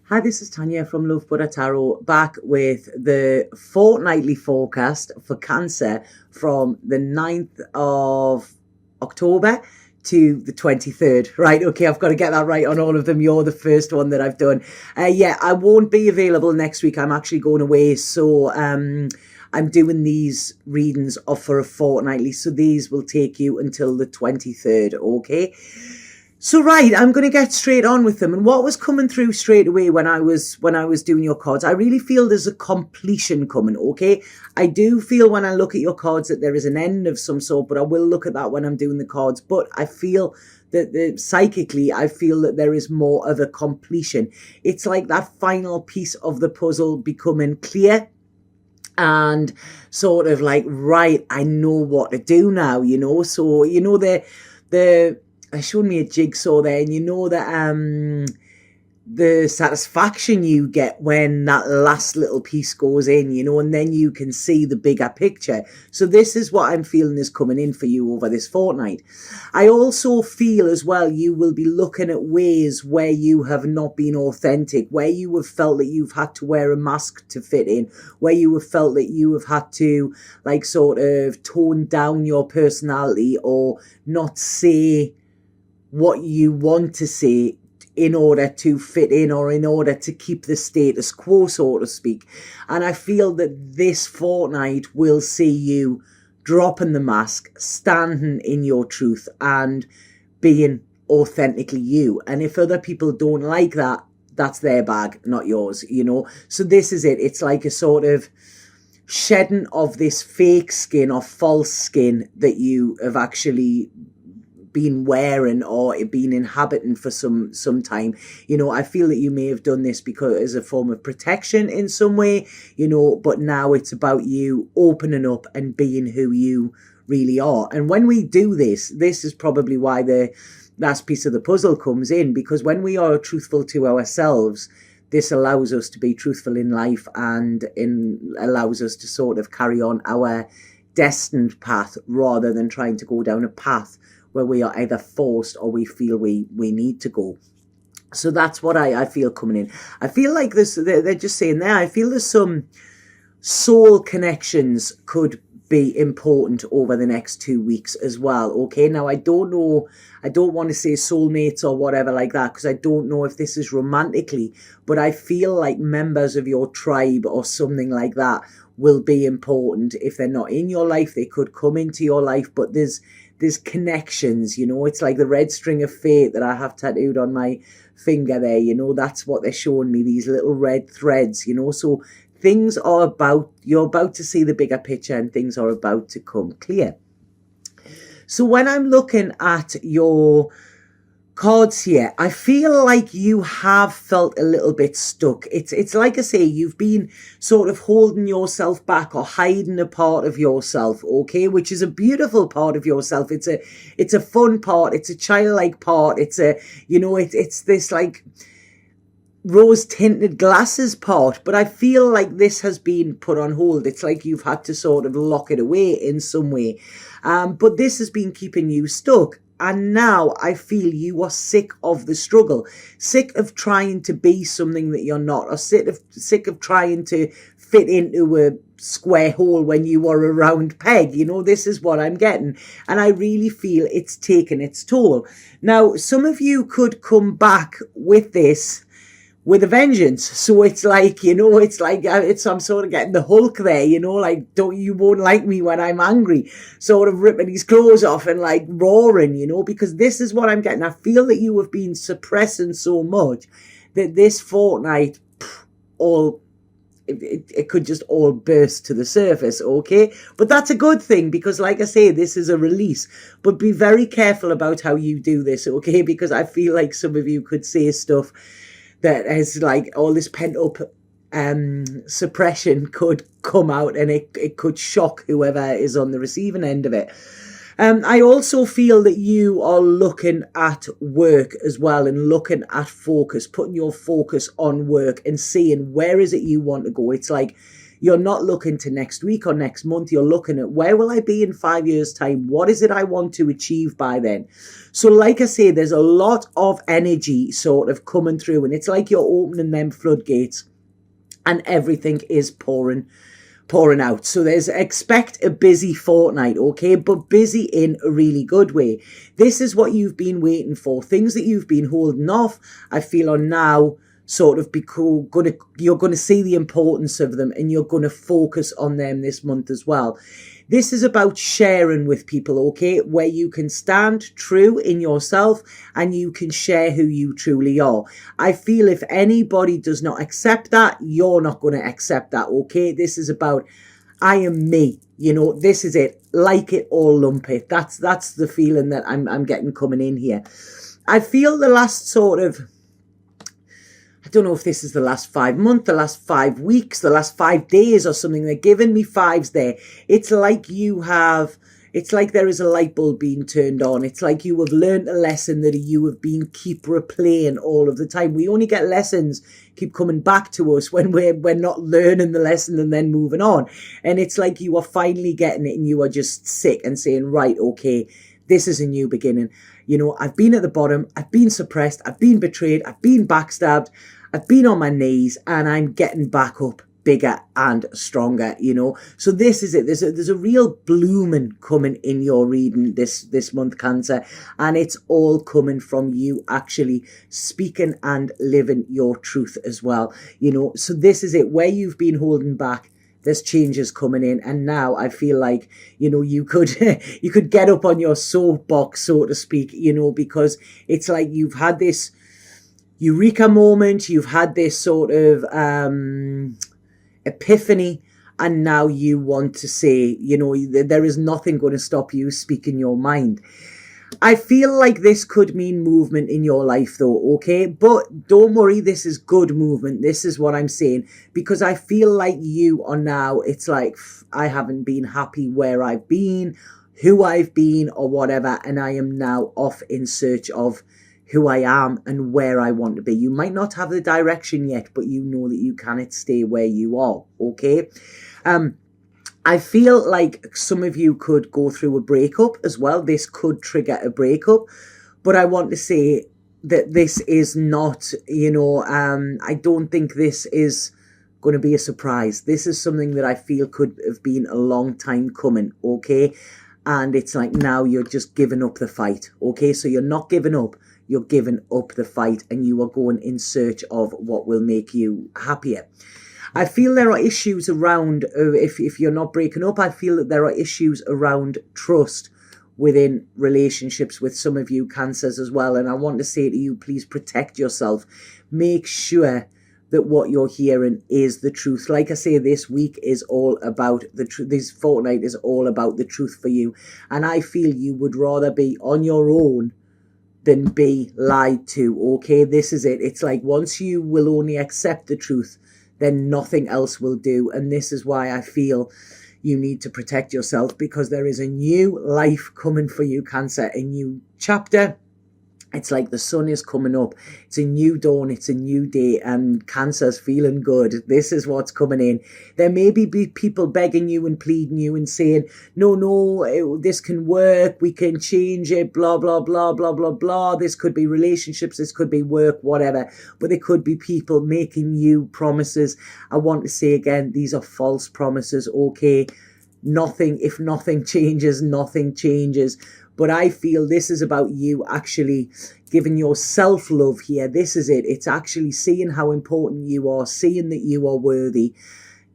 Hi, this is Tanya from Love Buddha Tarot, back with the fortnightly forecast for Cancer from the 9th of October to the 23rd. Right, okay, I've got to get that right on all of them. You're the first one that I've done. Yeah, I won't be available next week. I'm actually going away, so I'm doing these readings for a fortnightly, so these will take you until the 23rd, okay? So right, I'm going to get straight on with them. And what was coming through straight away when I was doing your cards, I really feel there's a completion coming, okay? I do feel when I look at your cards that there is an end of some sort, but I will look at that when I'm doing the cards. But I feel that psychically, I feel that there is more of a completion. It's like that final piece of the puzzle becoming clear and sort of like, right, I know what to do now, you know? So, you know, they showed me a jigsaw there, and you know that the satisfaction you get when that last little piece goes in, you know, and then you can see the bigger picture. So this is what I'm feeling is coming in for you over this fortnight. I also feel as well you will be looking at ways where you have not been authentic, where you have felt that you've had to wear a mask to fit in, where you have felt that you have had to like sort of tone down your personality or not say what you want to say in order to fit in or in order to keep the status quo, so to speak. And I feel that this fortnight will see you dropping the mask, standing in your truth and being authentically you. And if other people don't like that, that's their bag, not yours, you know. So this is it. It's like a sort of shedding of this fake skin or false skin that you have actually been wearing or been inhabiting for some time. You know, I feel that you may have done this because as a form of protection in some way, you know, but now it's about you opening up and being who you really are. And when we do this is probably why the last piece of the puzzle comes in, because when we are truthful to ourselves, this allows us to be truthful in life and allows us to sort of carry on our destined path rather than trying to go down a path where we are either forced or we feel we need to go. So that's what I feel coming in. I feel like this, they're just saying there, I feel there's some soul connections could be important over the next 2 weeks as well. Okay, now I don't know, I don't want to say soulmates or whatever like that, because I don't know if this is romantically, but I feel like members of your tribe or something like that will be important. If they're not in your life, they could come into your life, but there's connections, you know. It's like the red string of fate that I have tattooed on my finger there, you know. That's what they're showing me, these little red threads, you know. So things are about, you're about to see the bigger picture and things are about to come clear. So when I'm looking at your cards here, I feel like you have felt a little bit stuck. It's like I say, you've been sort of holding yourself back or hiding a part of yourself, okay, which is a beautiful part of yourself. It's a fun part. It's a childlike part. It's a, you know, it's this like rose tinted glasses part, but I feel like this has been put on hold. It's like you've had to sort of lock it away in some way. But this has been keeping you stuck. And now I feel you are sick of the struggle, sick of trying to be something that you're not, or sick of trying to fit into a square hole when you are a round peg. You know, this is what I'm getting. And I really feel it's taken its toll. Now, some of you could come back with this with a vengeance. So it's like, you know, it's like, I'm sort of getting the Hulk there, you know, like, you won't like me when I'm angry, sort of ripping his clothes off and like roaring, you know, because this is what I'm getting. I feel that you have been suppressing so much that this fortnight, it could just all burst to the surface, okay? But that's a good thing, because like I say, this is a release. But be very careful about how you do this, okay? Because I feel like some of you could say stuff that has like all this pent up suppression could come out, and it could shock whoever is on the receiving end of it. I also feel that you are looking at work as well, and looking at focus, putting your focus on work and seeing where is it you want to go. It's like You're not looking to next week or next month. You're looking at, where will I be in 5 years' time? What is it I want to achieve by then? So like I say, there's a lot of energy sort of coming through, and it's like you're opening them floodgates and everything is pouring out. So expect a busy fortnight, okay? But busy in a really good way. This is what you've been waiting for. Things that you've been holding off, I feel, are now sort of you're going to see the importance of them, and you're going to focus on them this month as well. This is about sharing with people, okay, where you can stand true in yourself and you can share who you truly are. I feel if anybody does not accept that, you're not going to accept that, okay? This is about, I am me, this is it. Like it or lump it. That's the feeling that I'm getting coming in here. I feel the last sort of, I don't know if this is the last 5 months, the last 5 weeks, the last 5 days or something. They're giving me fives there. It's like there is a light bulb being turned on. It's like you have learned a lesson that you have been keep replaying all of the time. We only get lessons keep coming back to us when we're not learning the lesson and then moving on. And it's like you are finally getting it and you are just sick and saying, right, okay, this is a new beginning. I've been at the bottom. I've been suppressed. I've been betrayed. I've been backstabbed. I've been on my knees and I'm getting back up bigger and stronger, So this is it. There's a real blooming coming in your reading this month, Cancer. And it's all coming from you actually speaking and living your truth as well, So this is it. Where you've been holding back, there's changes coming in, and now I feel like, you could you could get up on your soapbox, so to speak, because it's like you've had this eureka moment, you've had this sort of epiphany, and now you want to say, there is nothing going to stop you speaking your mind. I feel like this could mean movement in your life though, okay? But don't worry, this is good movement. This is what I'm saying, because I feel like you are now, it's like, I haven't been happy where I've been, who I've been or whatever, and I am now off in search of who I am and where I want to be. You might not have the direction yet, but you know that you cannot stay where you are, okay? I feel like some of you could go through a breakup as well. This could trigger a breakup, but I want to say that this is not, I don't think this is going to be a surprise. This is something that I feel could have been a long time coming, okay? And it's like now you're just giving up the fight, okay? So you're not giving up. You're giving up the fight and you are going in search of what will make you happier. I feel there are issues around, if you're not breaking up, I feel that there are issues around trust within relationships with some of you Cancers as well. And I want to say to you, please protect yourself. Make sure that what you're hearing is the truth. Like I say, this week is all about the truth. This fortnight is all about the truth for you. And I feel you would rather be on your own than be lied to, okay? This is it. It's like once you will only accept the truth, then nothing else will do. And this is why I feel you need to protect yourself, because there is a new life coming for you, Cancer, a new chapter. It's like the sun is coming up. It's a new dawn. It's a new day. And Cancer's feeling good. This is what's coming in. There may be people begging you and pleading you and saying, no, this can work. We can change it. Blah, blah, blah, blah, blah, blah. This could be relationships. This could be work, whatever. But there could be people making you promises. I want to say again, these are false promises, okay? If nothing changes, nothing changes. But I feel this is about you actually giving yourself love here. This is it. It's actually seeing how important you are, seeing that you are worthy,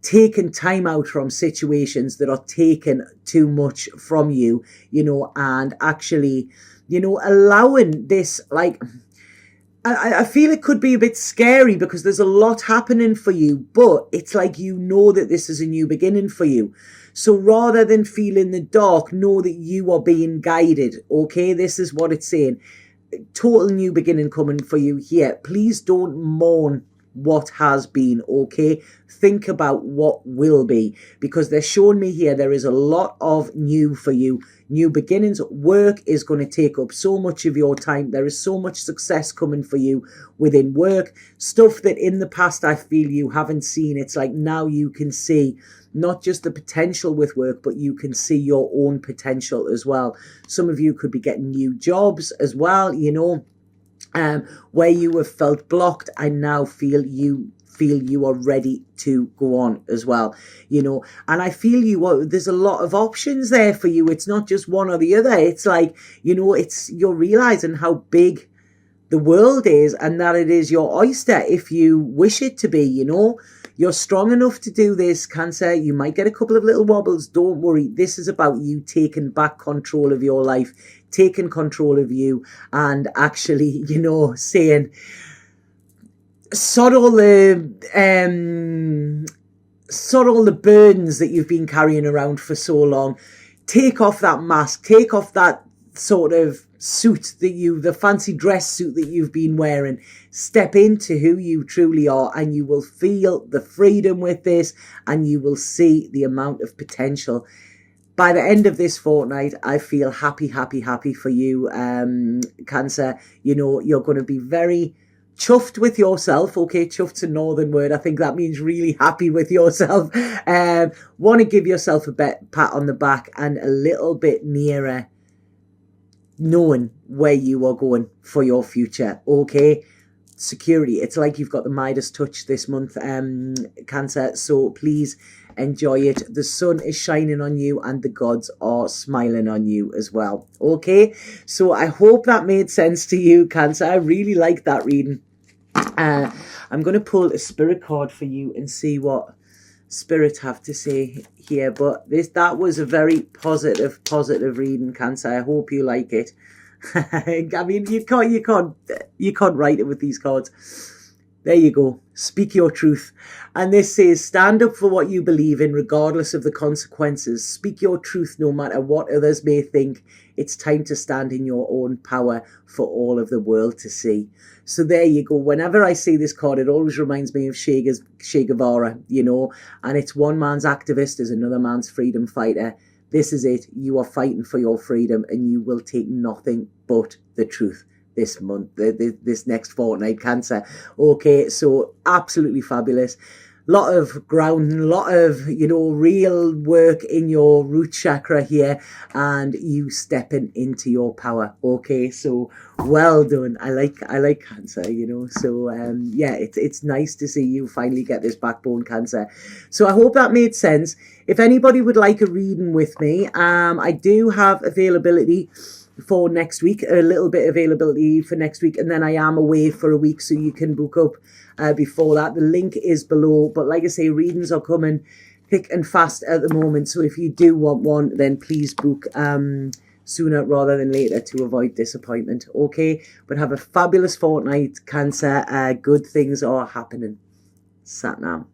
taking time out from situations that are taking too much from you, and actually, allowing this, like, I feel it could be a bit scary because there's a lot happening for you, but it's like that this is a new beginning for you. So rather than feel in the dark, know that you are being guided, okay? This is what it's saying. Total new beginning coming for you here. Please don't mourn what has been, okay? Think about what will be, because they're showing me here there is a lot of new for you, new beginnings. Work is going to take up so much of your time. There is so much success coming for you within work, stuff that in the past I feel you haven't seen. It's like now you can see not just the potential with work, but you can see your own potential as well. Some of you could be getting new jobs as well, you know, where you have felt blocked. I now feel you are ready to go on as well, you know, and I feel there's a lot of options there for you. It's not just one or the other. It's like, you know, you're realizing how big the world is and that it is your oyster if you wish it to be, you know. You're strong enough to do this, Cancer. You might get a couple of little wobbles. Don't worry. This is about you taking back control of your life, taking control of you, and actually, you know, saying, sort all the burdens that you've been carrying around for so long. Take off that mask. Take off that sort of suit the fancy dress suit that you've been wearing. Step into who you truly are, and you will feel the freedom with this, and you will see the amount of potential. By the end of this fortnight, I feel happy for you, Cancer. You know, you're going to be very chuffed with yourself. Okay, chuffed's a northern word. I think that means really happy with yourself. Want to give yourself a pat on the back and a little bit nearer knowing where you are going for your future, okay? Security. It's like you've got the Midas touch this month, Cancer. So please enjoy it. The sun is shining on you and the gods are smiling on you as well, okay? So I hope that made sense to you, Cancer. I really like that reading. I'm going to pull a spirit card for you and see what Spirit have to say here, but that was a very positive reading, Cancer. I hope you like it. I mean, you can't write it with these cards. There you go. Speak your truth. And this says, stand up for what you believe in, regardless of the consequences. Speak your truth, no matter what others may think. It's time to stand in your own power for all of the world to see. So there you go. Whenever I see this card, it always reminds me of Che Guevara, you know, and it's one man's activist is another man's freedom fighter. This is it. You are fighting for your freedom, and you will take nothing but the truth this month, this next fortnight, Cancer. Okay, so absolutely fabulous. Lot of grounding, a lot of, you know, real work in your root chakra here, and you stepping into your power. Okay, so well done. I like Cancer, you know. So yeah, it's nice to see you finally get this backbone, Cancer. So I hope that made sense. If anybody would like a reading with me, I do have availability for next week, a little bit of availability for next week, and then I am away for a week, so you can book up before that. The link is below, but like I say, readings are coming thick and fast at the moment, so if you do want one, then please book sooner rather than later to avoid disappointment, okay? But have a fabulous fortnight, Cancer. Good things are happening. Sat Nam.